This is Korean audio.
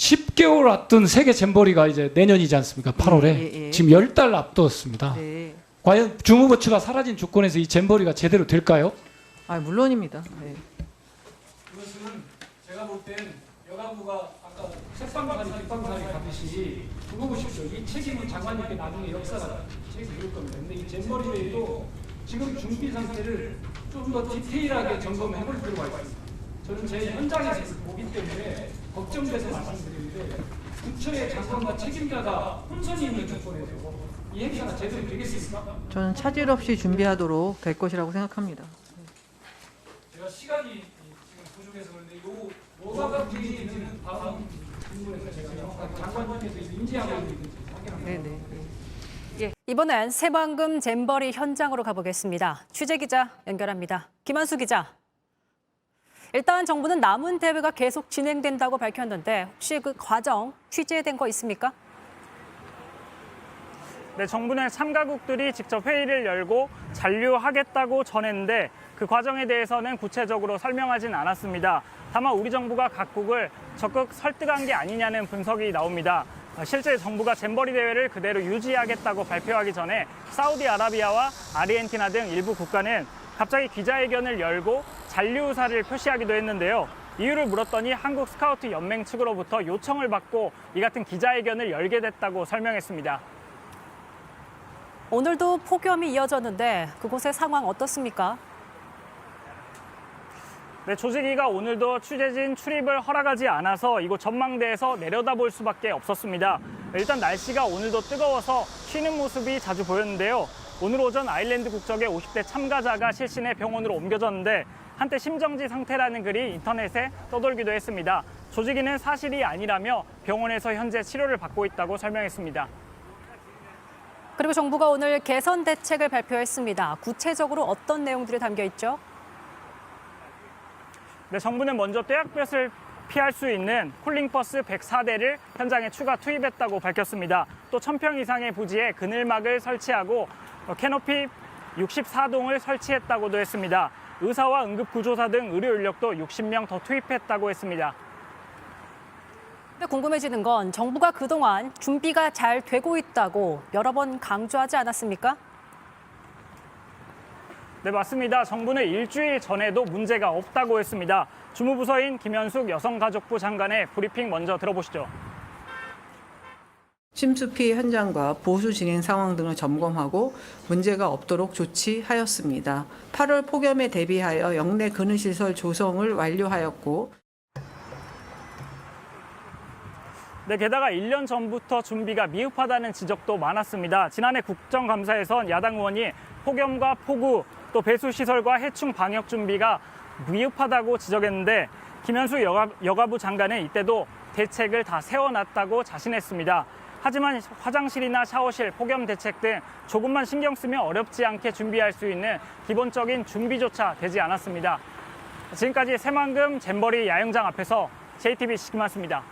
10개월 앞둔 세계 잼버리가 이제 내년이지 않습니까? 8월에. 예. 지금 10달 앞두었습니다. 네. 과연 주무부처가 사라진 조건에서 이 잼버리가 제대로 될까요? 아, 물론입니다. 네. 이것은 제가 볼 땐 여가부가 아까 책방살이 뒷방살이 가듯이 두고 보십시오. 이 책임은 장관님께 나중에 역사가 책임을 질 겁니다. 근데 이 잼버리 회의도 지금 준비 상태를 좀 더 디테일하게 점검해 볼 필요가 있습니다. 저는 제 현장에서 보기 때문에 걱정돼서 말씀드리는데 부처의 장관과 책임자가 혼선이 있는 조건에서 이 행사가 제대로 되겠습니까? 저는 차질 없이 준비하도록 될 것이라고 생각합니다. 제가 시간이 지금 부족해서 그런데 요 여가부 회의는 다음 질문에서 제가 정확하게 장관님께서 인지하고 있는지 확인합니다. 네네. 이번엔 새만금 잼버리 현장으로 가보겠습니다. 취재 기자 연결합니다. 김한수 기자. 일단 정부는 남은 대회가 계속 진행된다고 밝혔는데 혹시 그 과정 취재된 거 있습니까? 네, 정부는 참가국들이 직접 회의를 열고 잔류하겠다고 전했는데 그 과정에 대해서는 구체적으로 설명하진 않았습니다. 다만 우리 정부가 각국을 적극 설득한 게 아니냐는 분석이 나옵니다. 실제 정부가 잼버리 대회를 그대로 유지하겠다고 발표하기 전에 사우디아라비아와 아르헨티나 등 일부 국가는 갑자기 기자회견을 열고 잔류 의사를 표시하기도 했는데요. 이유를 물었더니 한국 스카우트 연맹 측으로부터 요청을 받고 이 같은 기자회견을 열게 됐다고 설명했습니다. 오늘도 폭염이 이어졌는데 그곳의 상황 어떻습니까? 네, 조직위가 오늘도 취재진 출입을 허락하지 않아서 이곳 전망대에서 내려다볼 수밖에 없었습니다. 일단 날씨가 오늘도 뜨거워서 쉬는 모습이 자주 보였는데요. 오늘 오전 아일랜드 국적의 50대 참가자가 실신해 병원으로 옮겨졌는데 한때 심정지 상태라는 글이 인터넷에 떠돌기도 했습니다. 조직위는 사실이 아니라며 병원에서 현재 치료를 받고 있다고 설명했습니다. 그리고 정부가 오늘 개선 대책을 발표했습니다. 구체적으로 어떤 내용들이 담겨 있죠? 네, 정부는 먼저 떼약볕을 피할 수 있는 쿨링버스 104대를 현장에 추가 투입했다고 밝혔습니다. 또 1000평 이상의 부지에 그늘막을 설치하고 캐노피 64동을 설치했다고도 했습니다. 의사와 응급구조사 등 의료 인력도 60명 더 투입했다고 했습니다. 근데 궁금해지는 건 정부가 그동안 준비가 잘 되고 있다고 여러 번 강조하지 않았습니까? 네, 맞습니다. 정부는 일주일 전에도 문제가 없다고 했습니다. 주무부서인 김현숙 여성가족부 장관의 브리핑 먼저 들어보시죠. 침수 피해 현장과 보수 진행 상황 등을 점검하고 문제가 없도록 조치하였습니다. 8월 폭염에 대비하여 영내 그늘시설 조성을 완료하였고 네, 게다가 1년 전부터 준비가 미흡하다는 지적도 많았습니다. 지난해 국정감사에선 야당 의원이 폭염과 폭우, 또 배수시설과 해충 방역 준비가 미흡하다고 지적했는데 김현수 여가부 장관은 이때도 대책을 다 세워놨다고 자신했습니다. 하지만 화장실이나 샤워실, 폭염 대책 등 조금만 신경 쓰면 어렵지 않게 준비할 수 있는 기본적인 준비조차 되지 않았습니다. 지금까지 새만금 잼버리 야영장 앞에서 JTBC 김한수입니다.